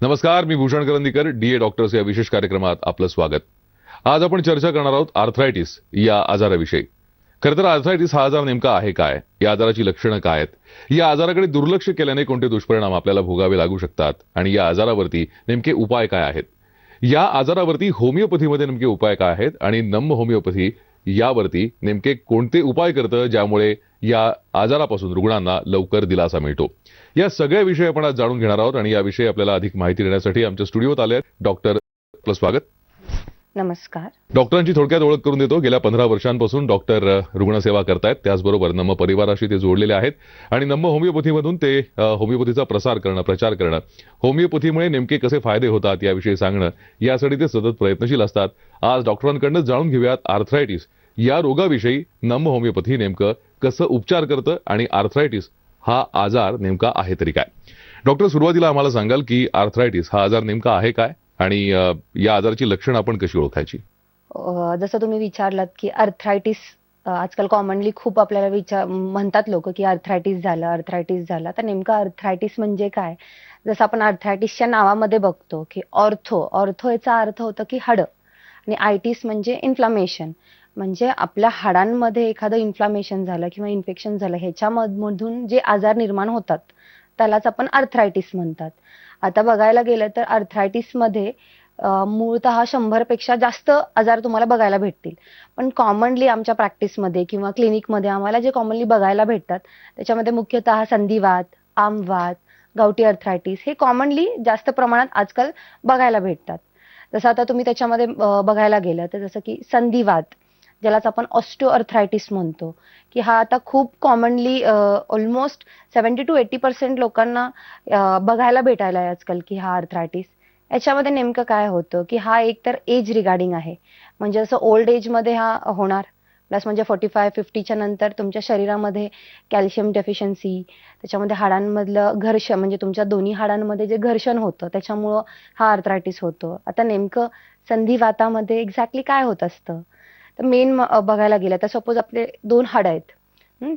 नमस्कार, मी Bhushan Karandikar, DA doctors या विशेष कार्यक्रमात आपलं स्वागत. आज आपण चर्चा करणार आहोत आर्थरायटिस या आजाराविषयी. खरं तर आर्थरायटिस हा आजार नेमका आहे काय, या आजाराची लक्षणं काय आहेत, या आजाराकडे दुर्लक्ष केल्याने कोणते दुष्परिणाम आपल्याला भोगावे लागू शकतात आणि या आजारावरती नेमके उपाय काय आहेत, या आजारावरती होमिओपॅथीमध्ये नेमके उपाय काय आहेत आणि नम होमिओपॅथी यावरती नेमके कोणते उपाय करतं ज्यामुळे या आजारापासून रुग्णांना लवकर दिलासा मिळतो. या सगळ्या विषय आपण आज जाणून घेणार आहोत आणि याविषयी आपल्याला अधिक माहिती देण्यासाठी आमच्या स्टुडिओत आले आहेत डॉक्टर. आपलं स्वागत. नमस्कार. डॉक्टरांची थोडक्यात ओळख करून देतो. गेल्या 15 वर्षांपासून डॉक्टर रुग्णसेवा करतायत. त्याचबरोबर नम परिवाराशी ते जोडलेले आहेत आणि नम होमिओपॅथीमधून ते होमिओपॅथीचा प्रचार करणं, होमिओपॅथीमुळे नेमके कसे फायदे होतात याविषयी सांगणं, यासाठी ते सतत प्रयत्नशील असतात. आज डॉक्टरांकडून जाणून घेऊयात आर्थरायटिस या रोगाविषयी नम होमिओपॅथी नेमकं कसं उपचार करतं आणि आर्थरायटिस हा आजार नेमका आहे तरी काय. डॉक्टर, सुरुवातीला आम्हाला सांगाल की आर्थरायटिस हा आजार नेमका आहे काय आणि या आजाराची लक्षणं आपण कशी ओळखायची. जसं तुम्ही विचारलात की आर्थरायटिस आजकाल कॉमनली खूप आपल्याला म्हणतात लोक की आर्थरायटिस झालं. तर नेमकं आर्थरायटिस म्हणजे काय? जसं आपण आर्थरायटिसच्या नावामध्ये बघतो की ऑर्थो याचा अर्थ होतो की हाडं आणि आयटिस म्हणजे इन्फ्लामेशन, म्हणजे आपल्या हाडांमध्ये एखादं इन्फ्लामेशन झालं किंवा इन्फेक्शन झालं ह्याच्यामधून जे आजार निर्माण होतात त्यालाच आपण आर्थरायटिस म्हणतात. आता बघायला गेलं तर आर्थरायटिसमध्ये मूळतः 100 पेक्षा जास्त आजार तुम्हाला बघायला भेटतील. पण कॉमनली आमच्या प्रॅक्टिसमध्ये किंवा क्लिनिकमध्ये आम्हाला जे कॉमनली बघायला भेटतात त्याच्यामध्ये मुख्यतः संधिवात, आमवात, गावठी आर्थरायटिस हे कॉमनली जास्त प्रमाणात आजकाल बघायला भेटतात. जसं आता तुम्ही त्याच्यामध्ये बघायला गेलं तर जसं की संधिवात, ज्यालाच आपण ऑस्टिओआर्थरायटिस म्हणतो, की हा आता खूप कॉमनली ऑलमोस्ट 70 to 80% लोकांना बघायला भेटायला आहे आजकाल की हा आर्थरायटिस. याच्यामध्ये नेमकं काय होतं की हा एकतर एज रिगार्डिंग आहे, म्हणजे असं ओल्ड एजमध्ये हा होणार, प्लस म्हणजे 45-50च्या नंतर तुमच्या शरीरामध्ये कॅल्शियम डेफिशियन्सी, त्याच्यामध्ये हाडांमधलं घर्षण म्हणजे तुमच्या दोन्ही हाडांमध्ये जे घर्षण होतं त्याच्यामुळं हा आर्थरायटिस होतो. आता नेमकं संधिवातामध्ये एक्झॅक्टली काय होत असतं, तर मेन बघायला गेलं तर सपोज आपले 2 हाडं आहेत.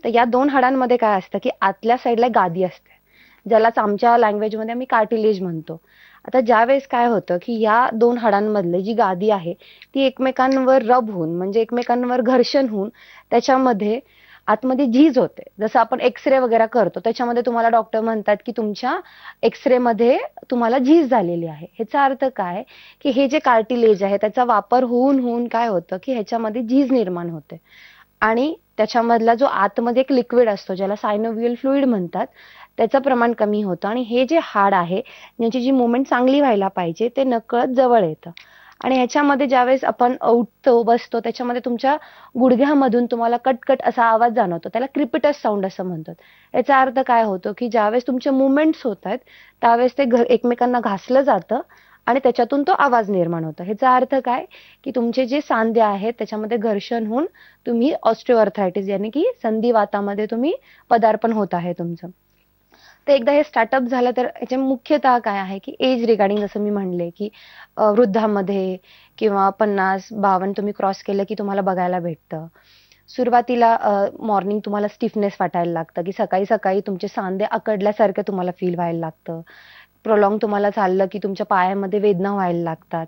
तर या 2 हाडांमध्ये काय असतं की आतल्या साईडला गादी असते, ज्यालाच आमच्या लँग्वेजमध्ये आम्ही कार्टिलेज म्हणतो. आता ज्यावेळेस काय होतं की या 2 हाडांमधली जी गादी आहे ती एकमेकांवर रब होऊन म्हणजे एकमेकांवर घर्षण होऊन त्याच्यामध्ये आतमध्ये झीज होते. जसं आपण एक्स-रे वगैरे करतो त्याच्यामध्ये तुम्हाला डॉक्टर म्हणतात की तुमच्या एक्स-रे मध्ये तुम्हाला झीज झालेली आहे. ह्याचा अर्थ काय की हे जे कार्टिलेज आहे त्याचा वापर होऊन होऊन काय होतं की ह्याच्यामध्ये झीज निर्माण होते आणि त्याच्यामधला जो आतमध्ये एक लिक्विड असतो ज्याला सायनोव्हियल फ्लुइड म्हणतात त्याचं प्रमाण कमी होतं आणि हे जे हाड आहे ज्याची जी मुवमेंट चांगली व्हायला पाहिजे ते नकळत जवळ येतं आणि ह्याच्यामध्ये ज्यावेळेस आपण उठतो बसतो त्याच्यामध्ये तुमच्या गुडघ्यामधून तुम्हाला कटकट असा आवाज जाणवतो, त्याला क्रिपिटस साऊंड असं म्हणतात. याचा अर्थ काय होतो की ज्यावेळेस तुमचे मुवमेंट्स होत आहेत त्यावेळेस ते एकमेकांना घासलं जातं आणि त्याच्यातून तो आवाज निर्माण होतो. ह्याचा अर्थ काय की तुमचे जे सांधे आहेत त्याच्यामध्ये घर्षण होऊन तुम्ही ऑस्टिओआर्थरायटिस यानी की संधिवातामध्ये तुम्ही पदार्पण होत आहे तुमचं. तर एकदा हे स्टार्टअप झालं तर याचे मुख्यतः काय आहे की एज रिगार्डिंग जसं मी म्हणले की वृद्धामध्ये किंवा 50-52 तुम्ही क्रॉस केलं की तुम्हाला बघायला भेटतं. सुरुवातीला मॉर्निंग तुम्हाला स्टिफनेस वाटायला लागतं की सकाळी सकाळी तुमचे सांधे अकडल्यासारखं तुम्हाला फील व्हायला लागतं. प्रोलॉंग तुम्हाला चाललं की तुमच्या पायामध्ये वेदना व्हायला लागतात,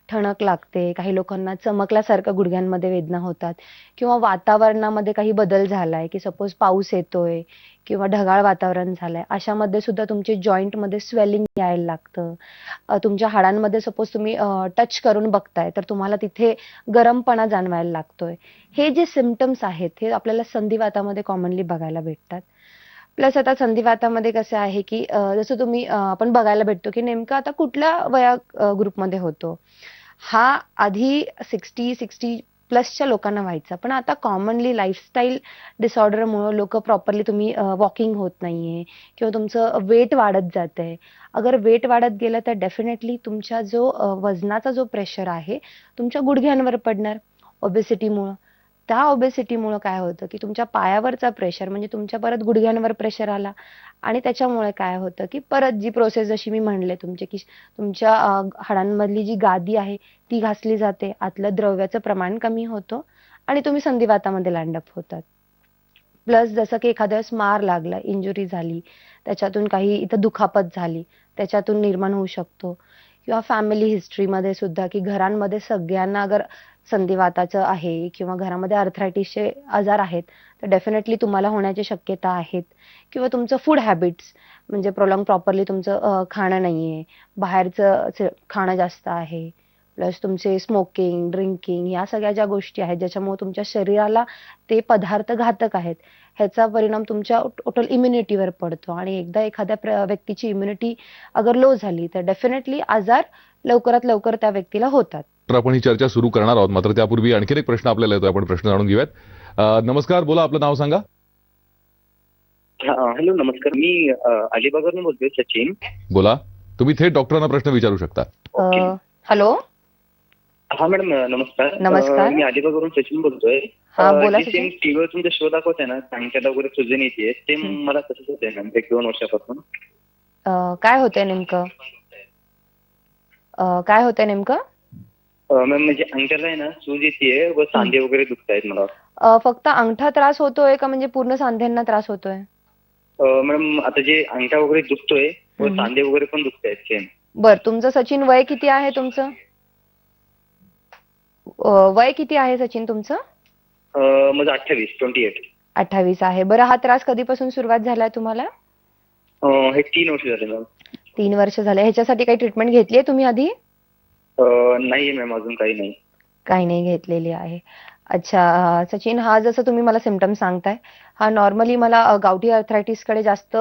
ठणक लागते, काही लोकांना चमकल्यासारखं गुडघ्यांमध्ये वेदना होतात किंवा वातावरणामध्ये काही बदल झालाय की सपोज पाऊस येतोय किंवा ढगाळ वातावरण झालंय अशामध्ये सुद्धा तुमचे जॉईंटमध्ये स्वेलिंग यायला लागतं. तुमच्या हाडांमध्ये सपोज तुम्ही टच करून बघताय तर तुम्हाला तिथे गरमपणा जाणवायला लागतोय. हे जे सिम्पटम्स आहेत हे आपल्याला संधिवातामध्ये कॉमनली बघायला भेटतात. प्लस आता संधिवातामध्ये कसं आहे की जसं तुम्ही आपण बघायला भेटतो की नेमकं आता कुठल्या ग्रुपमध्ये होतो. हा आधी 60 प्लसच्या लोकांना व्हायचा, पण आता कॉमनली लाईफस्टाईल डिसऑर्डरमुळे लोक प्रॉपरली तुम्ही वॉकिंग होत नाहीये किंवा तुमचं वेट वाढत जातंय. अगर वेट वाढत गेलं तर डेफिनेटली तुमचा जो वजनाचा जो प्रेशर आहे तुमच्या गुडघ्यांवर पडणार ओबेसिटीमुळं. त्या ओबेसिटीमुळं काय होतं की तुमच्या पायावरचा प्रेशर म्हणजे तुमच्या परत गुडघ्यांवर प्रेशर आला आणि त्याच्यामुळे काय होतं की परत जी प्रोसेस जशी मी म्हणले तुमचे की तुमच्या हाडांमधली जी गादी आहे ती घासली जाते, आतलं द्रव्याचं प्रमाण कमी होतं आणि तुम्ही संधिवातामध्ये लँड अप होतात. प्लस जसं की एखाद्या वेळेस मार लागला, इंजुरी झाली, त्याच्यातून काही इथं दुखापत झाली, त्याच्यातून निर्माण होऊ शकतो. किंवा फॅमिली हिस्ट्रीमध्ये सुद्धा की घरांमध्ये सगळ्यांना अगर संधिवाताचं आहे किंवा घरामध्ये अर्थरायटिसचे आजार आहेत, तर डेफिनेटली तुम्हाला होण्याची शक्यता आहेत. किंवा तुमचं फूड हॅबिट्स म्हणजे प्रॉपरली तुमचं खाणं नाहीये, बाहेरचं खाणं जास्त आहे, प्लस तुमचे स्मोकिंग, ड्रिंकिंग या सगळ्या ज्या गोष्टी आहेत ज्याच्यामुळे तुमच्या शरीराला ते पदार्थ घातक आहेत, ह्याचा परिणाम तुमच्या टोटल इम्युनिटीवर पडतो आणि एकदा एखाद्या व्यक्तीची इम्युनिटी अगर लो झाली तर डेफिनेटली आजार लवकरात लवकर त्या व्यक्तीला होतात. तर आपण ही चर्चा सुरू करणार आहोत, मात्र त्यापूर्वी आणखीन एक प्रश्न आपल्याला येतोय, आपण प्रश्न जाणून घेऊयात. नमस्कार, बोला, आपलं नाव सांगा. हॅलो, नमस्कार. मी अलिबागवरून बोलतोय, सचिन. बोला, तुम्ही थेट डॉक्टरांना प्रश्न विचारू शकता. ओके. हॅलो. हा मॅडम, नमस्कार. नमस्कार. मी अलिबागवरून सचिन बोलतोय. हा, बोला जे सचिन. सेम टीव्हीवर तुमचा शो दाखवताय ना, सांगत्याला वगैरे सुजन येते, सेम मला तसंच होतंय मॅम, 1-2 वर्षापासून. काय होतंय नेमकं? काय होतंय नेमकं? मॅम म्हणजे अंगठ्याला आहे ना सूज येते व सांधे वगैरे दुखतायत मला. फक्त अंगठा त्रास होतोय का म्हणजे पूर्ण सांध्यांना त्रास होतोय? मॅडम आता जे अंगठा वगैरे दुखतोय व सांधे वगैरे पण दुखतायत सेम. बर, तुमचं सचिन वय किती आहे तुमचं? वय किती आहे सचिन तुमचं? माझं 28. 28 आहे. बरं, हा त्रास कधीपासून सुरुवात झालाय तुम्हाला? हे 3 वर्ष झाले मॅम. 3 वर्ष झाले. ह्याच्यासाठी काही ट्रीटमेंट घेतलीये तुम्ही आधी? नाही मॅम, अजून काही नाही. काही नाही घेतलेली आहे. अच्छा, सचिन, हा जसं तुम्ही मला सिम्पटम सांगताय, हा नॉर्मली मला गावठी अर्थरायटिसकडे जास्त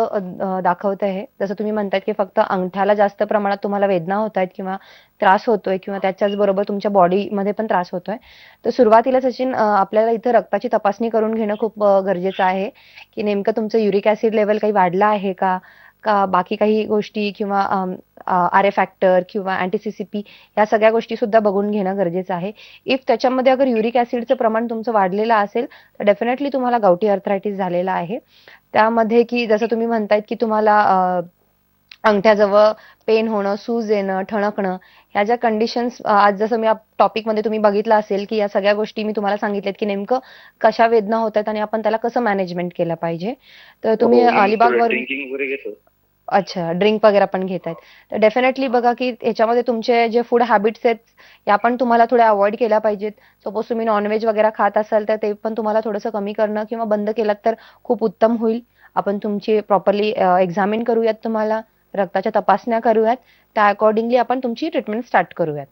दाखवत आहे. जसं तुम्ही म्हणतायत की फक्त अंगठ्याला जास्त प्रमाणात तुम्हाला वेदना होत आहेत किंवा त्रास होतोय किंवा त्याच्याच बरोबर तुमच्या बॉडीमध्ये पण त्रास होतोय. तर सुरुवातीला सचिन आपल्याला इथं रक्ताची तपासणी करून घेणं खूप गरजेचं आहे की नेमकं तुमचं युरिक ऍसिड लेवल काही वाढलं आहे का, का बाकी काही गोष्टी किंवा आर फॅक्टर किंवा अँटी-CCP या सगळ्या गोष्टी सुद्धा बघून घेणं गरजेचं आहे. इफ त्याच्यामध्ये अगर युरिक ऍसिडचं प्रमाण तुमचं वाढलेलं असेल तर डेफिनेटली तुम्हाला गावठी अर्थरायटिस झालेला आहे. त्यामध्ये की जसं तुम्ही म्हणतायत की तुम्हाला अंगठ्याजवळ पेन होणं, सूज येणं, ठणकणं, ह्या ज्या कंडिशन्स आज जसं मी टॉपिकमध्ये तुम्ही बघितलं असेल की या सगळ्या गोष्टी मी तुम्हाला सांगितल्यात की नेमकं कशा वेदना होत आहेत आणि आपण त्याला कसं मॅनेजमेंट केलं पाहिजे. तर तुम्ही अलिबागवर ड्रिंकिंग वगैरे घेतो. अच्छा, ड्रिंक वगैरे पण घेतायत. तर डेफिनेटली बघा की ह्याच्यामध्ये तुमचे जे फूड हॅबिट्स आहेत या पण तुम्हाला थोड्या अवॉइड केल्या पाहिजेत. सपोज तुम्ही नॉनव्हेज वगैरे खात असाल तर ते पण तुम्हाला थोडंसं कमी करणं किंवा बंद केलात तर खूप उत्तम होईल. आपण तुमची प्रॉपरली एक्झामिन करूयात, तुम्हाला रक्ताच्या तपासण्या करूयात, त्या अकॉर्डिंगली आपण तुमची ट्रीटमेंट स्टार्ट करूयात.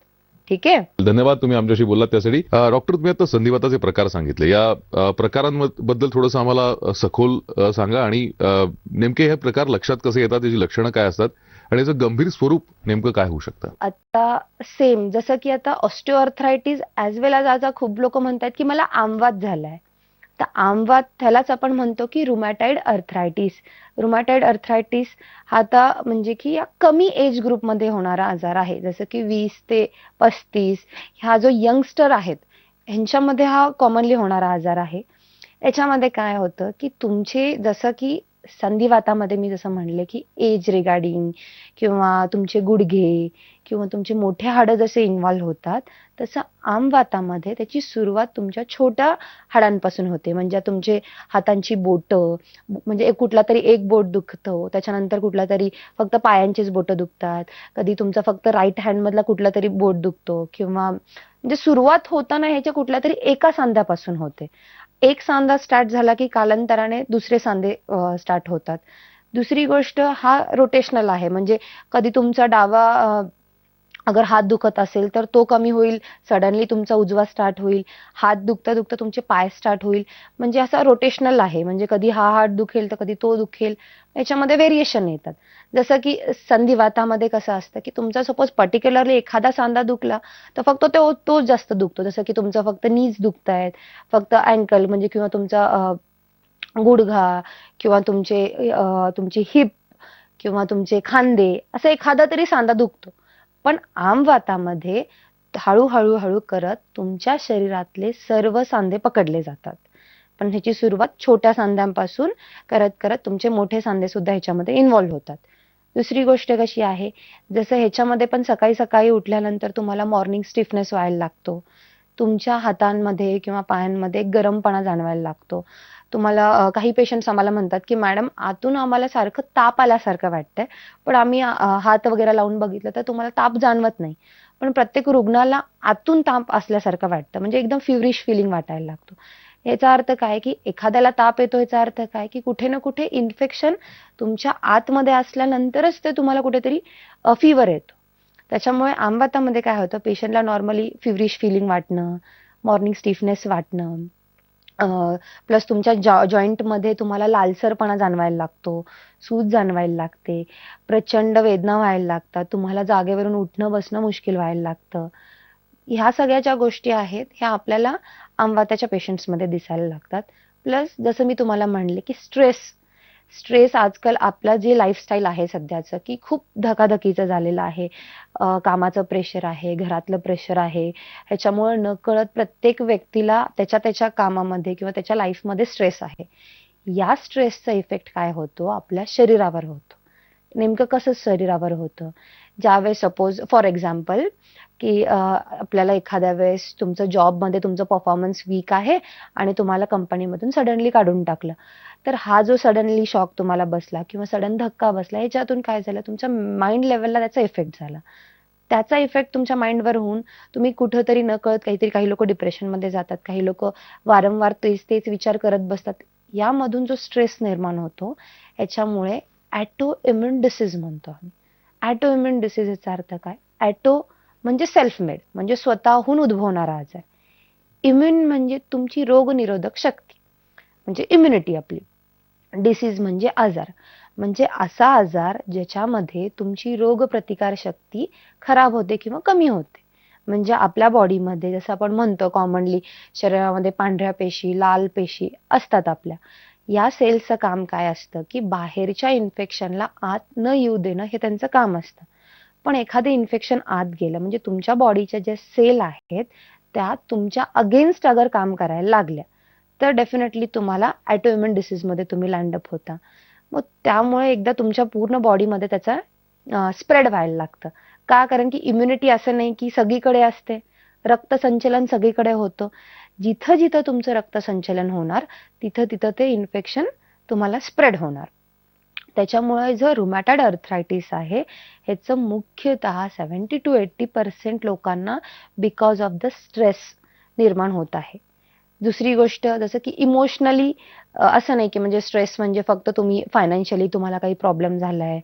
ठीक आहे. धन्यवाद, तुम्ही आमच्याशी बोललात त्यासाठी. डॉक्टर, तुम्ही आता संधिवाताचे प्रकार सांगितले, या प्रकारांबद्दल थोडंसं आम्हाला सखोल सांगा आणि नेमके हे प्रकार लक्षात कसे येतात, त्याची लक्षणं काय असतात आणि याचं गंभीर स्वरूप नेमकं काय होऊ शकतं? आता सेम जसं की आता ऑस्टिओआर्थरायटिस ॲज वेल ॲज आता खूप लोक म्हणतात की मला आमवात झालाय. तर आमवात त्यालाच आपण म्हणतो की रुमॅटॉइड अर्थरायटिस. रुमॅटॉइड अर्थरायटिस हा आता म्हणजे की या कमी एज ग्रुपमध्ये होणारा आजार आहे. जसं की 20 ते 35 हा जो यंगस्टर आहेत ह्यांच्यामध्ये हा कॉमनली होणारा आजार आहे. याच्यामध्ये काय होतं की तुमचे जसं की संधिवातामध्ये मी जसं म्हणले की एज रिगार्डिंग किंवा तुमचे गुडघे किंवा तुमचे मोठे हाडं जसे इन्व्हॉल्व्ह होतात, तसं आमवातामध्ये त्याची सुरुवात तुमच्या छोट्या हाडांपासून होते. म्हणजे तुमचे हातांची बोटं, म्हणजे कुठला तरी एक बोट दुखतं, त्याच्यानंतर कुठला तरी फक्त पायांचीच बोटं दुखतात, कधी तुमचा फक्त राईट हँडमधला कुठला तरी बोट दुखतो किंवा म्हणजे सुरुवात होताना ह्याच्या कुठल्या तरी एका सांध्यापासून होते. एक सांधा स्टार्ट झाला की कालांतराने दुसरे सांधे स्टार्ट होतात. दुसरी गोष्ट हा रोटेशनल आहे. म्हणजे कधी तुमचा डावा अगर हात दुखत असेल तर तो कमी होईल, सडनली तुमचा उजवा स्टार्ट होईल. हात दुखता दुखता तुमचे पाय स्टार्ट होईल. म्हणजे असा रोटेशनल आहे. म्हणजे कधी हा हात दुखेल तर कधी तो दुखेल. याच्यामध्ये व्हेरिएशन येतात. जसं की संधिवातामध्ये कसं असतं की तुमचा सपोज पर्टिक्युलरली एखादा सांधा दुखला तर फक्त तोच जास्त दुखतो. जसं की तुमचं फक्त नीज दुखतायत, फक्त अँकल म्हणजे किंवा तुमचा गुडघा किंवा तुमची हिप किंवा तुमचे खांदे असा एखादा तरी सांधा दुखतो. पण आमवातामध्ये हळू करत तुमच्या शरीरातले सर्व सांधे पकडले जातात. पण ह्याची सुरुवात छोट्या सांध्यांपासून करत करत तुमचे मोठे सांधे सुद्धा ह्याच्यामध्ये इन्व्हॉल्व्ह होतात. दुसरी गोष्ट कशी आहे, जसं ह्याच्यामध्ये पण सकाळी सकाळी उठल्यानंतर तुम्हाला मॉर्निंग स्टिफनेस व्हायला लागतो. तुमच्या हातांमध्ये किंवा पायांमध्ये गरमपणा जाणवायला लागतो. तुम्हाला काही पेशंट्स आम्हाला म्हणतात की मॅडम आतून आम्हाला सारखं ताप आल्यासारखं वाटतंय, पण आम्ही हात वगैरे लावून बघितलं तर तुम्हाला ताप जाणवत नाही. पण प्रत्येक रुग्णाला आतून ताप असल्यासारखं वाटतं, म्हणजे एकदम फिवरिश फिलिंग वाटायला लागतो. याचा अर्थ काय की एखाद्याला ताप येतो, याचा अर्थ काय की कुठे ना कुठे इन्फेक्शन तुमच्या आतमध्ये असल्यानंतरच ते तुम्हाला कुठेतरी फीवर येतो. त्याच्यामुळे आमवातामध्ये काय होतं, पेशंटला नॉर्मली फिवरिश फिलिंग वाटणं, मॉर्निंग स्टिफनेस वाटणं, प्लस तुमच्या जॉईंटमध्ये तुम्हाला लालसरपणा जाणवायला लागतो, सूज जाणवायला लागते, प्रचंड वेदना व्हायला लागतात, तुम्हाला जागेवरून उठणं बसणं मुश्किल व्हायला लागतं. ह्या सगळ्या ज्या गोष्टी आहेत ह्या आपल्याला आमवाताच्या पेशंट्समध्ये दिसायला लागतात. प्लस जसं मी तुम्हाला म्हणले की स्ट्रेस स्ट्रेस आजकाल आपलं जे लाईफस्टाईल आहे सध्याचं की खूप धकाधकीचं झालेलं आहे. कामाचं प्रेशर आहे, घरातलं प्रेशर आहे. ह्याच्यामुळे नकळत प्रत्येक व्यक्तीला त्याच्या त्याच्या कामामध्ये किंवा त्याच्या लाईफमध्ये स्ट्रेस आहे. या स्ट्रेसचा इफेक्ट काय होतो, आपल्या शरीरावर होतो. नेमकं कसं शरीरावर होतं, ज्यावेळेस सपोज फॉर एक्झाम्पल की आपल्याला एखाद्या वेळेस तुमचं जॉबमध्ये तुमचं परफॉर्मन्स वीक आहे आणि तुम्हाला कंपनीमधून सडनली काढून टाकलं. तर हा जो सडनली शॉक तुम्हाला बसला किंवा सडन धक्का बसला, ह्याच्यातून काय झालं, तुमच्या माइंड लेवलला त्याचा इफेक्ट झाला. त्याचा इफेक्ट तुमच्या माइंडवर होऊन तुम्ही कुठेतरी नकळत काही लोक डिप्रेशनमध्ये जातात, काही लोक वारंवार तेच तेच विचार करत बसतात. यामधून जो स्ट्रेस निर्माण होतो, याच्यामुळे ॲटो इम्युन डिसीज म्हणतो आम्ही. ॲटो इम्युन डिसीज याचा अर्थ काय, ॲटो म्हणजे सेल्फ मेड, म्हणजे स्वतःहून उद्भवणारा आजार. इम्युन म्हणजे तुमची रोगनिरोधक शक्ती, म्हणजे इम्युनिटी आपली. डिसीज म्हणजे आजार, म्हणजे असा आजार ज्याच्यामध्ये तुमची रोगप्रतिकार शक्ती खराब होते किंवा कमी होते. म्हणजे आपल्या बॉडीमध्ये जसं आपण म्हणतो कॉमनली शरीरामध्ये पांढऱ्या पेशी, लाल पेशी असतात आपल्या. या सेल्सचं काम काय असतं की बाहेरच्या इन्फेक्शनला आत न येऊ देणं हे त्यांचं काम असतं. पण एखादं इन्फेक्शन आत गेलं म्हणजे तुमच्या बॉडीच्या ज्या सेल आहेत त्या तुमच्या अगेन्स्ट अगर काम करायला लागल्या, तर डेफिनेटली तुम्हाला ॲटोइम्युन डिसीजमध्ये तुम्ही लँडअप होता. मग त्यामुळे एकदा तुमच्या पूर्ण बॉडीमध्ये त्याचा स्प्रेड व्हायला लागतं. का, कारण की इम्युनिटी असं नाही की सगळीकडे असते, रक्तसंचलन सगळीकडे होतं. जिथं जिथं तुमचं रक्तसंचलन होणार तिथं तिथं ते इन्फेक्शन तुम्हाला स्प्रेड होणार. त्याच्यामुळे जो रुमॅटॉइड अर्थरायटिस आहे ह्याचं मुख्यतः 70 to 80% लोकांना बिकॉज ऑफ द स्ट्रेस निर्माण होत आहे. दुसरी गोष्ट जसं की इमोशनली, असं नाही की म्हणजे स्ट्रेस म्हणजे फक्त तुम्ही फायनान्शियली तुम्हाला काही प्रॉब्लेम झालाय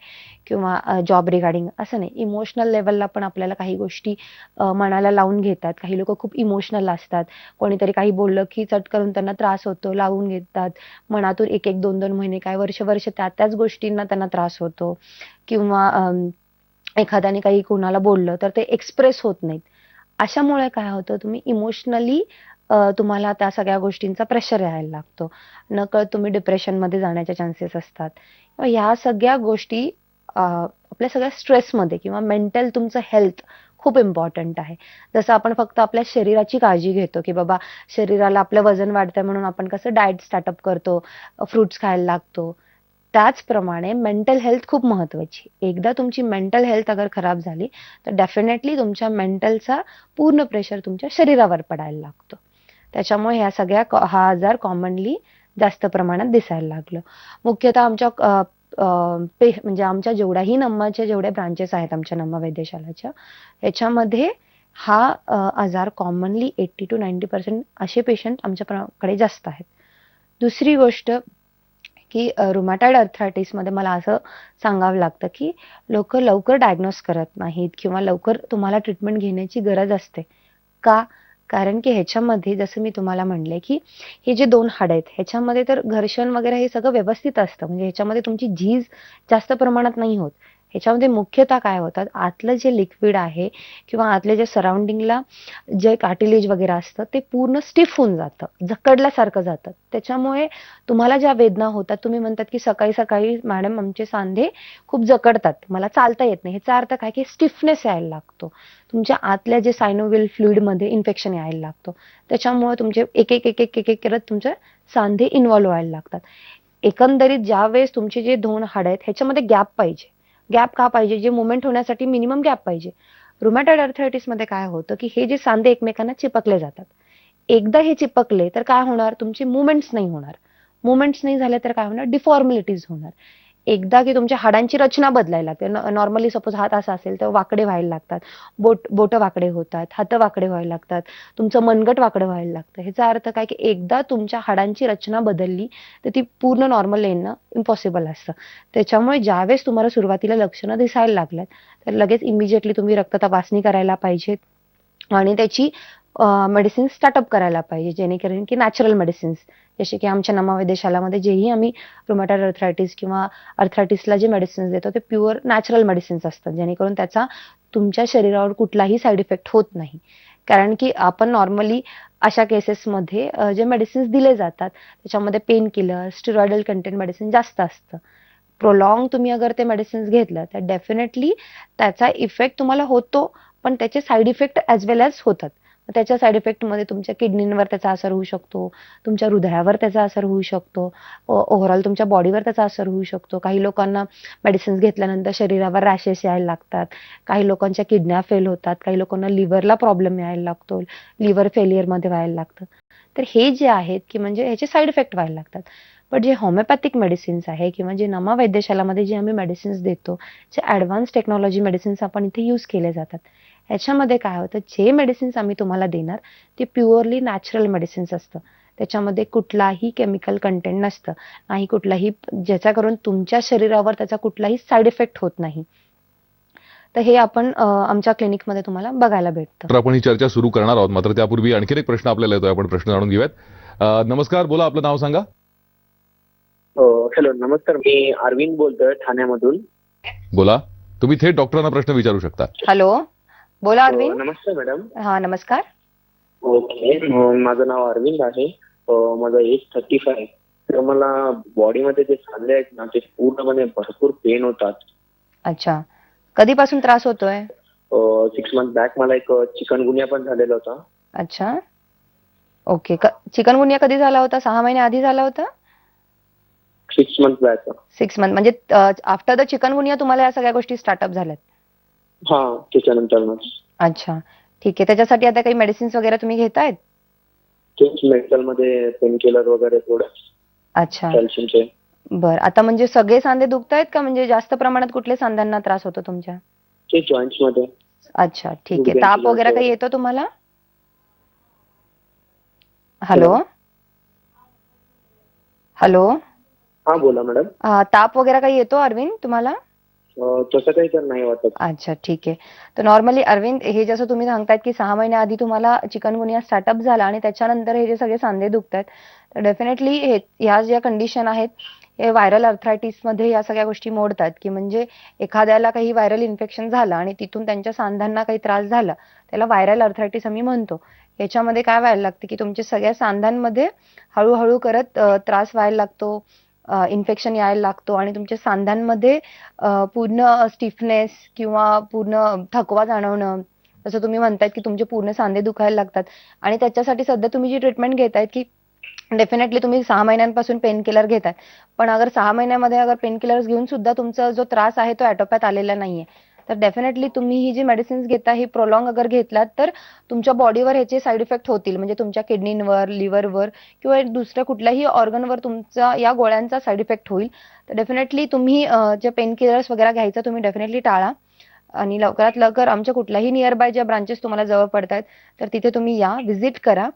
किंवा जॉब रिगार्डिंग, असं नाही. इमोशनल लेवलला पण आपल्याला काही गोष्टी मनाला लावून घेतात. काही लोक खूप इमोशनल असतात. कोणीतरी काही बोललं की चटकन त्यांना त्रास होतो, लावून घेतात. मनातून 1-1, 2-2 महिने काय वर्ष त्याच गोष्टींना त्यांना त्रास होतो. किंवा एखाद्याने काही कोणाला बोललं तर ते एक्सप्रेस होत नाहीत. अशामुळे काय होतं, तुम्ही इमोशनली तुम्हाला त्या सगळ्या गोष्टींचा प्रेशर यायला लागतो. नकळत तुम्ही डिप्रेशनमध्ये जाण्याचे चान्सेस असतात. ह्या सगळ्या गोष्टी आपल्या सगळ्या स्ट्रेसमध्ये किंवा मेंटल तुमचं हेल्थ खूप इम्पॉर्टंट आहे. जसं आपण फक्त आपल्या शरीराची काळजी घेतो की बाबा शरीराला आपलं वजन वाढतंय म्हणून आपण कसं डाएट स्टार्टअप करतो, फ्रुट्स खायला लागतो. त्याचप्रमाणे मेंटल हेल्थ खूप महत्वाची. एकदा तुमची मेंटल हेल्थ अगर खराब झाली तर डेफिनेटली तुमच्या मेंटलचा पूर्ण प्रेशर तुमच्या शरीरावर पडायला लागतो. त्याच्यामुळे हा आजार कॉमनली जास्त प्रमाणात दिसायला लागलं. मुख्यतः आमच्या म्हणजे आमच्या जेवढ्याही नम्माच्या जेवढ्या ब्रांचेस आहेत आमच्या नम्मा वैद्यशालाच्या, याच्यामध्ये हा आजार कॉमनली 80 to 90% असे पेशंट आमच्याकडे जास्त आहेत. दुसरी गोष्ट की रुमॅटॉइड अर्थरायटिसमध्ये मला असं सांगावं लागतं की लोक लवकर डायग्नोस करत नाहीत किंवा लवकर तुम्हाला ट्रीटमेंट घेण्याची गरज असते. का? कारण की ह्याच्यामध्ये जसं मी तुम्हाला म्हणले की हे जे 2 हाड आहेत ह्याच्यामध्ये तर घर्षण वगैरे हे सगळं व्यवस्थित असतं. म्हणजे ह्याच्यामध्ये तुमची झीज जास्त प्रमाणात नाही होत. ह्याच्यामध्ये मुख्यतः काय होतात, आतलं जे लिक्विड आहे किंवा आतले जे सराउंडिंगला जे कार्टिलेज वगैरे असतं ते पूर्ण स्टिफ होऊन जातं, जकडल्यासारखं जातं. त्याच्यामुळे तुम्हाला ज्या वेदना होतात, तुम्ही म्हणतात की सकाळी सकाळी मॅडम आमचे सांधे खूप जकडतात, मला चालता येत नाही. ह्याचा अर्थ काय की स्टिफनेस यायला लागतो. तुमच्या आतल्या जे सायनोवियल फ्लुइडमध्ये इन्फेक्शन यायला लागतो. त्याच्यामुळे तुमचे एक एक करत तुमचे सांधे इन्व्हॉल्व्ह व्हायला लागतात. एकंदरीत ज्यावेळेस तुमचे जे 2 हाड आहेत ह्याच्यामध्ये गॅप पाहिजे. गॅप का पाहिजे, जे मुवमेंट होण्यासाठी मिनिमम गॅप पाहिजे. रुमॅटॉइड अर्थरायटिसमध्ये काय होतं की हे जे सांधे एकमेकांना चिपकले जातात. एकदा हे चिपकले तर काय होणार, तुमचे मुवमेंट्स नाही होणार. मुवमेंट्स नाही झाले तर काय होणार, डिफॉर्मिलिटीज होणार. एकदा की तुमच्या हाडांची रचना बदलायला लागते. नॉर्मली सपोज हात असा असेल तर वाकडे व्हायला लागतात, बोट वाकडे होतात, हात वाकडे व्हायला लागतात, तुमचं मनगट वाकडं व्हायला लागतं. ह्याचा अर्थ काय की एकदा तुमच्या हाडांची रचना बदलली तर ती पूर्ण नॉर्मल येणं इम्पॉसिबल असतं. त्याच्यामुळे ज्यावेळेस तुम्हाला सुरुवातीला लक्षणं दिसायला लागल्यात तर लगेच इमिजिएटली तुम्ही रक्त तपासणी करायला पाहिजे आणि त्याची मेडिसिन स्टार्टअप करायला पाहिजे, जेणेकरून की नॅचरल मेडिसिन्स जसे की आमच्या नमा वैद्यशालामध्ये जेही आम्ही रुमॅटॉइड अर्थरायटिस किंवा अर्थरायटिसला जे मेडिसिन्स देतो ते प्युअर नॅचरल मेडिसिन्स असतात, जेणेकरून त्याचा तुमच्या शरीरावर कुठलाही साईड इफेक्ट होत नाही. कारण की आपण नॉर्मली अशा केसेसमध्ये जे मेडिसिन्स दिले जातात त्याच्यामध्ये पेन किलर, स्टिरॉइडल कंटेंट मेडिसिन जास्त असतं. प्रोलॉंग तुम्ही अगर ते मेडिसिन्स घेतलं तर डेफिनेटली त्याचा इफेक्ट तुम्हाला होतो, पण त्याचे साईड इफेक्ट ॲज वेल ॲज होतात. त्याच्या साईड इफेक्टमध्ये तुमच्या किडनींवर त्याचा असर होऊ शकतो, तुमच्या हृदयावर त्याचा असर होऊ शकतो, ओव्हरऑल तुमच्या बॉडीवर त्याचा असर होऊ शकतो. काही लोकांना मेडिसिन्स घेतल्यानंतर शरीरावर रॅशेस यायला लागतात, काही लोकांच्या किडन्या फेल होतात, काही लोकांना लिव्हरला प्रॉब्लेम यायला लागतो, लिव्हर फेलियरमध्ये व्हायला लागतं. तर हे जे आहेत की म्हणजे ह्याचे साईड इफेक्ट व्हायला लागतात. पण जे होमिओपॅथिक मेडिसिन्स आहे किंवा जे नमा वैद्यशालामध्ये जे आम्ही मेडिसिन्स देतो, जे ॲडव्हान्स टेक्नॉलॉजी मेडिसिन्स आपण इथे यूज केले जातात, ह्याच्यामध्ये काय होतं, जे मेडिसिन्स आम्ही तुम्हाला देणार ते प्युअरली नॅचरल मेडिसिन्स असतं. त्याच्यामध्ये कुठलाही केमिकल कंटेंट नसतं, नाही कुठलाही, ज्याच्या करून तुमच्या शरीरावर त्याचा कुठलाही साईड इफेक्ट होत नाही. तर हे आपण आमच्या क्लिनिकमध्ये तुम्हाला बघायला भेटतं. तर आपण ही चर्चा सुरू करणार आहोत, मात्र त्यापूर्वी आणखीन एक प्रश्न आपल्याला येतोय, आपण प्रश्न जाणून घेऊयात. नमस्कार, बोला, आपलं नाव सांगा. हॅलो, नमस्कार. मी अरविंद बोलतोय ठाण्यामधून. बोला, तुम्ही थेट डॉक्टरांना प्रश्न विचारू शकता. हॅलो, बोला अरविंद. नमस्ते मॅडम. हा, नमस्कार. ओके. माझं नाव अरविंद आहे. माझं एज 35. तर मला बॉडीमध्ये जे सांधे आहेत ना ते पूर्णपणे भरपूर पेन होतात. अच्छा, कधीपासून त्रास होतोय? 6 मंथ बॅक मला एक चिकनगुनिया पण झालेला होता. अच्छा, ओके. चिकनगुनिया कधी झाला होता? 6 महिने आधी झाला होता? 6 मंथ बॅक. 6 मंथ म्हणजे आफ्टर द चिकनगुनिया तुम्हाला या सगळ्या गोष्टी स्टार्टअप झाल्यात? हा, त्याच्यानंतर अच्छा, ठीक आहे. त्याच्यासाठी आता काही मेडिसिन्स वगैरे तुम्ही घेतायत? तेच मेडिकलमध्ये पेन किलर वगैरे थोडं अच्छा, कॅल्शियमचे. बरं. आता म्हणजे सगळे सांधे दुखतायत का म्हणजे जास्त प्रमाणात कुठल्या सांध्यांना त्रास होतो तुमच्या? ते जॉईंट्स मध्ये. अच्छा, ठीक आहे. ताप वगैरे काही येतो तुम्हाला? Hello, hello. हा, बोला मॅडम. ताप वगैरे काही येतो अरविंद तुम्हाला? तसं काही तर नाही वाटत. अच्छा, ठीक आहे. तर नॉर्मली अरविंद, हे जसं तुम्ही सांगतायत की 6 महिन्याआधी तुम्हाला चिकनगुनिया स्टार्टअप झाला आणि त्याच्यानंतर हे जे सगळे सांधे दुखतायत, तर डेफिनेटली ह्या ज्या कंडिशन आहेत हे व्हायरल अर्थरायटिसमध्ये या सगळ्या गोष्टी मोडतात, की म्हणजे एखाद्याला काही व्हायरल इन्फेक्शन झालं आणि तिथून त्यांच्या सांध्यांना काही त्रास झाला, त्याला व्हायरल अर्थरायटिस आम्ही म्हणतो. याच्यामध्ये काय व्हायला लागतं की तुमच्या सगळ्या सांध्यांमध्ये हळूहळू करत त्रास व्हायला लागतो, इन्फेक्शन यायला लागतो आणि तुमच्या सांध्यांमध्ये पूर्ण स्टिफनेस किंवा पूर्ण थकवा जाणवणं, जसं तुम्ही म्हणतायत की तुमचे पूर्ण सांधे दुखायला लागतात. आणि त्याच्यासाठी सध्या तुम्ही जी ट्रीटमेंट घेतायत की डेफिनेटली तुम्ही 6 महिन्यांपासून पेन किलर घेताय, पण अगर 6 महिन्यामध्ये अगर पेन किलर्स घेऊन सुद्धा तुमचा जो त्रास आहे तो ॲटोपॅथ आलेला नाहीये, तर डेफिनेटली तुम्ही ही जी मेडिसिन्स घेता ही प्रोलॉंग अगर घेतलात तर तुमच्या बॉडीवर ह्याचे साईड इफेक्ट होतील. म्हणजे तुमच्या किडनींवर, लिव्हरवर किंवा दुसऱ्या कुठल्याही ऑर्गनवर तुमचा या गोळ्यांचा साईड इफेक्ट होईल. तर डेफिनेटली तुम्ही जे पेन किलर्स वगैरे घ्यायचं तुम्ही डेफिनेटली टाळा आणि लवकरात लवकर आमच्या कुठल्याही नियरबाय ज्या ब्रांचेस तुम्हाला जवळ पडतायत तर तिथे तुम्ही या, व्हिजिट करा.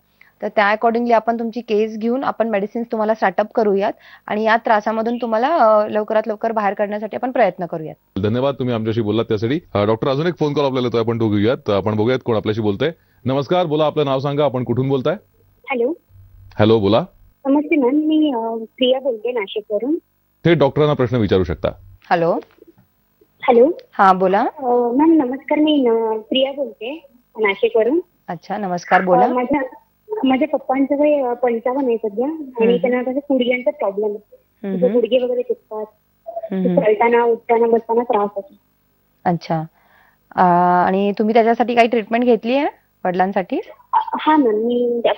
तर त्या अकॉर्डिंगली आपण तुमची केस घेऊन आपण मेडिसिन्स तुम्हाला स्टार्टअप करूयात आणि या त्रासामधून तुम्हाला लवकरात लवकर बाहेर काढण्यासाठी आपण प्रयत्न करूयात. धन्यवाद, तुम्ही आमच्याशी बोललात त्यासाठी. डॉक्टर, अजून एक फोन कॉल आपल्याला येतोय, आपण तो घेऊयात. आपण बघूयात कोण आपल्याशी बोलतंय. नमस्कार, बोला, आपलं नाव सांगा, आपण कुठून बोलताय? हॅलो. हॅलो, बोला. नमस्ते मॅम, मी प्रिया बोलते नाशिकवरून. थेट डॉक्टरांना प्रश्न विचारू शकता. हॅलो. हॅलो. हा, बोला. मॅम नमस्कार, मी प्रिया बोलते नाशिकवरून. अच्छा, नमस्कार, बोला. माझ्या पप्पांचं वय 55 आहे सध्या आणि त्यांना कसं गुडघ्यांचा प्रॉब्लेम आहे. गुडघे वगैरे दुखतात, चालताना उठताना बसताना त्रास होतो. अच्छा, आणि तुम्ही त्याच्यासाठी काही ट्रीटमेंट घेतली आहे वडिलांसाठी? हा मॅम,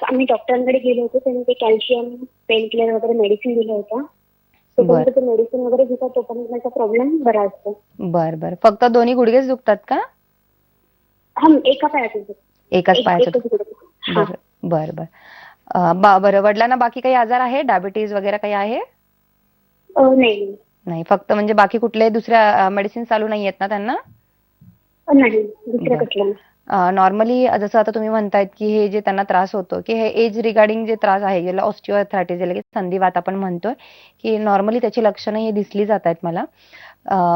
आम्ही डॉक्टरांकडे गेलो होतो, त्यांनी ते कॅल्शियम, पेन किलर वगैरे मेडिसिन दिलं होतं. तोपर्यंत ते मेडिसिन वगैरे घेतात तोपर्यंत माझा प्रॉब्लेम बरा असतो. बरं. फक्त दोन्ही गुडघेच दुखतात का? हा, एका पायातून. एकाच पायाचं? बरं. बरं, वडिलांना बाकी काही आजार आहे, डायबिटीज वगैरे काही आहे? नाही नाही, फक्त म्हणजे बाकी कुठले दुसऱ्या मेडिसिन चालू नाही आहेत ना त्यांना? नाही दुसरं बरं. कुठलं नाही. नॉर्मली जसं आता तुम्ही म्हणतायत की हे जे त्यांना त्रास होतो की हे एज रिगार्डिंग जे त्रास आहे, ज्याला ऑस्टिओआर्थरायटिस, ज्याला की संधिवात आपण म्हणतोय, की नॉर्मली त्याची लक्षणं ही दिसली जात आहेत मला.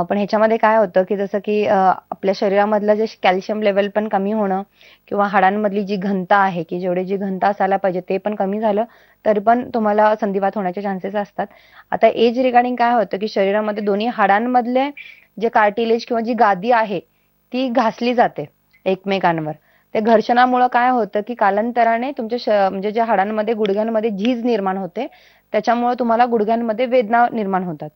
पण ह्याच्यामध्ये काय होतं की जसं की आपल्या शरीरामधलं जे कॅल्शियम लेवल पण कमी होणं किंवा हाडांमधली जी घनता आहे, की जेवढी जी घनता असायला पाहिजे ते पण कमी झालं, तरी पण तुम्हाला संधिवात होण्याचे चान्सेस असतात. आता एज रिगार्डिंग काय होतं की शरीरामध्ये दोन्ही हाडांमधले जे कार्टिलेज किंवा जी गादी आहे ती घासली जाते एकमेकांवर. ते घर्षणामुळं काय होतं की कालांतराने तुमच्या म्हणजे ज्या हाडांमध्ये, गुडघ्यांमध्ये झीज निर्माण होते, त्याच्यामुळे तुम्हाला गुडघ्यांमध्ये वेदना निर्माण होतात.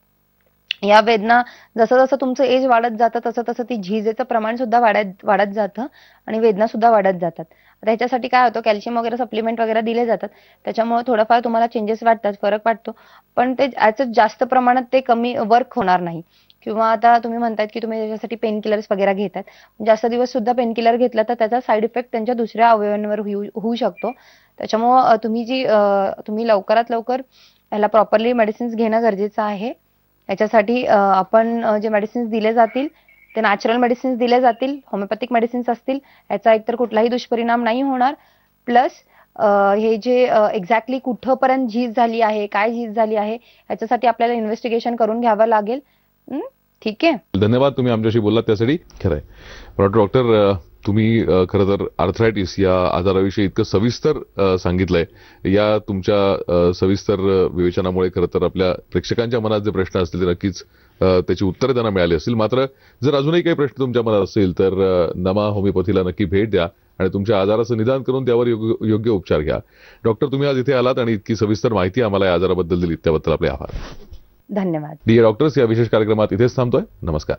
या वेदना जसं जसं तुमचं एज वाढत जातं तसं तसं ती झीजेचं प्रमाण सुद्धा वाढत जातं आणि वेदना सुद्धा वाढत जातात. आता ह्याच्यासाठी काय होतं, कॅल्शियम वगैरे सप्लिमेंट वगैरे दिले जातात. त्याच्यामुळे थोडंफार तुम्हाला चेंजेस वाटतात, फरक वाटतो. पण ते जास्त प्रमाणात ते कमी वर्क होणार नाही. किंवा आता तुम्ही म्हणतायत की तुम्ही त्याच्यासाठी पेन किलर्स वगैरे घेतात. जास्त दिवस सुद्धा पेन किलर घेतला तर त्याचा साईड इफेक्ट त्यांच्या दुसऱ्या अवयवांवर होऊ शकतो. त्याच्यामुळं तुम्ही लवकरात लवकर याला प्रॉपरली मेडिसिन्स घेणं गरजेचं आहे. याच्यासाठी आपण जे मेडिसिन्स दिले जातील ते नॅचरल मेडिसिन्स दिले जातील, होमिओपॅथिक मेडिसिन्स असतील. याचा एकतर कुठलाही दुष्परिणाम नाही होणार. प्लस हे जे एक्झॅक्टली कुठंपर्यंत झीज झाली आहे, काय झीज झाली आहे, याच्यासाठी आपल्याला इन्व्हेस्टिगेशन करून घ्यावं लागेल. ठीक आहे. धन्यवाद, तुम्ही आमच्याशी बोललात त्यासाठी. खरंय. डॉक्टर, तुम्ही खरं तर आर्थरायटिस या आजाराविषयी इतकं सविस्तर सांगितलंय. या तुमच्या सविस्तर विवेचनामुळे खरं तर आपल्या प्रेक्षकांच्या मनात जे प्रश्न असतील ते नक्कीच त्याची उत्तरे त्यांना मिळाली असतील. मात्र जर अजूनही काही प्रश्न तुमच्या मनात असतील तर नमा होमिओपॅथीला नक्की भेट द्या आणि तुमच्या आजाराचं निदान करून त्यावर योग्य उपचार घ्या. डॉक्टर, तुम्ही आज इथे आलात आणि इतकी सविस्तर माहिती आम्हाला या आजाराबद्दल दिली, त्याबद्दल आपले आभार. धन्यवाद. डिअर डॉक्टर्स, या विशेष कार्यक्रमात इथेच थांबतोय. नमस्कार.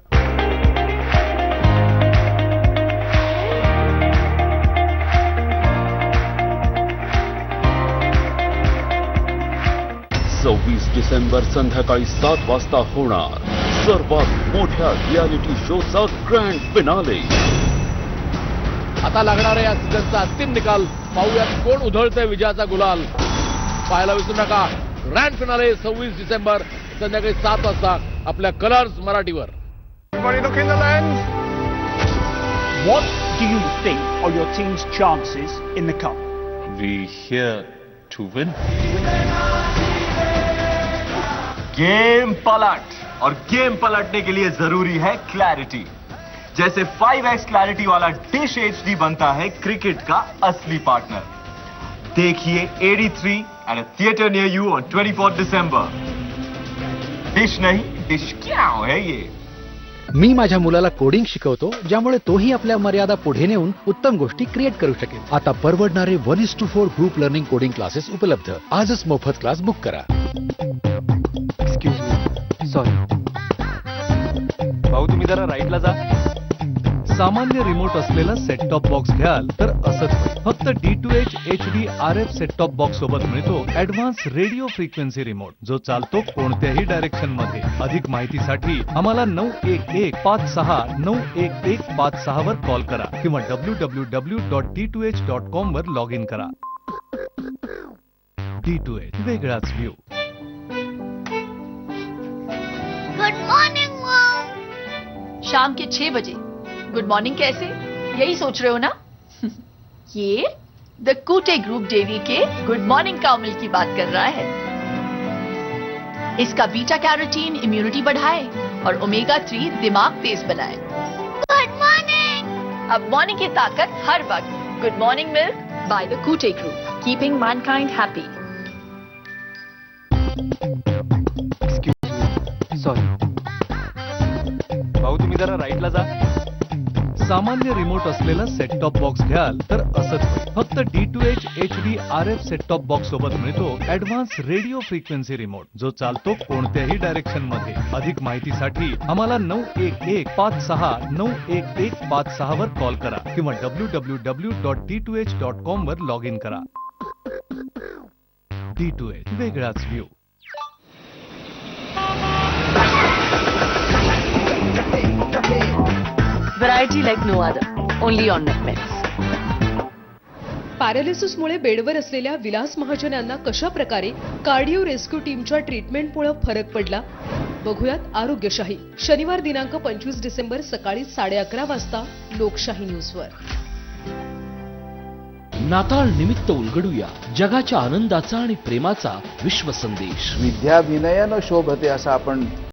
डिसेंबर संध्याकाळी 7 वाजता होणार सर्वात मोठ्या रियालिटी शोचा ग्रँड फिनाले. आता लागणाऱ्या या सीझनचा अंतिम निकाल पाहूयात, कोण उधळतंय विजयाचा गुलाल. पाहायला विसरू नका ग्रँड फिनाले 26 डिसेंबर संध्याकाळी 7 वाजता आपल्या कलर्स मराठीवर. What do you think are your team's chances in the cup? We here to win. Game पलट, और गेम पलटने के लिए जरूरी है क्लैरिटी. जैसे 5x क्लैरिटी वाला डिश HD बनता है क्रिकेट का असली पार्टनर. देखिए 83 at a theatre near you on 24 December. Dish नहीं, डिश क्या है ये. मी माझ्या मुलाला कोडिंग शिकवतो, ज्यामुळे तोही आपल्या मर्यादा पुढे नेऊन उत्तम गोष्टी क्रिएट करू शकेल. आता परवडणारे 1:4 ग्रुप लर्निंग कोडिंग क्लासेस उपलब्ध. आजच मोफत क्लास बुक करा. Excuse me. Sorry. भाऊ, तुम्ही जरा राईटला जा. सामान्य रिमोट असलेला सेट टॉप बॉक्स घ्याल तर असंच होईल. फक्त D2H HD RF set top box सोबत मिळतो ऍडव्हान्स रेडिओ फ्रिक्वेन्सी रिमोट, जो चालतो कोणत्याही डायरेक्शन मध्ये. अधिक माहितीसाठी आम्हाला 9115691156 वर कॉल करा किंवा www.d2h.com वर लॉग इन करा. D2H, वेगळाच व्ह्यू. Good morning mom. शाम के 6 बजे गुड मॉर्निंग कैसे, यही सोच रहे हो ना. ये the Kute group dairy K good morning cow milk की बात कर रहा है. इसका बीटा कैरोटीन इम्यूनिटी बढ़ाए और ओमेगा 3 दिमाग तेज बनाए. Good morning. अब मॉर्निंग की ताकत हर वक्त. Good morning milk by the Kute group, keeping mankind happy. Sorry. भाऊ, तुम्ही जरा राईटला जा. सामान्य रिमोट असलेला सेट टॉप बॉक्स घ्याल तर असंच होईल. फक्त D2H HD RF set top box सोबत मिळतो ऍडव्हान्स रेडिओ फ्रिक्वेन्सी रिमोट, जो चालतो कोणत्याही डायरेक्शन मध्ये. अधिक माहितीसाठी आम्हाला 9115691156 वर कॉल करा किंवा www.d2h.com वर लॉग इन करा. D2H, वेगळाच view. Variety like no other, only on Netmix. पॅरालिसिसमुळे बेडवर असलेल्या विलास महाजन यांना कशा प्रकारे कार्डिओ रेस्क्यू टीमच्या ट्रीटमेंटमुळे फरक पडला, बघूयात आरोग्यशाही. शनिवार दिनांक 25 डिसेंबर सकाळी 11:30 वाजता लोकशाही न्यूजवर. नाताळ निमित्त उलगडूया जगाच्या आनंदाचा आणि प्रेमाचा विश्व संदेश. विद्या विनयन शोभते असं आपण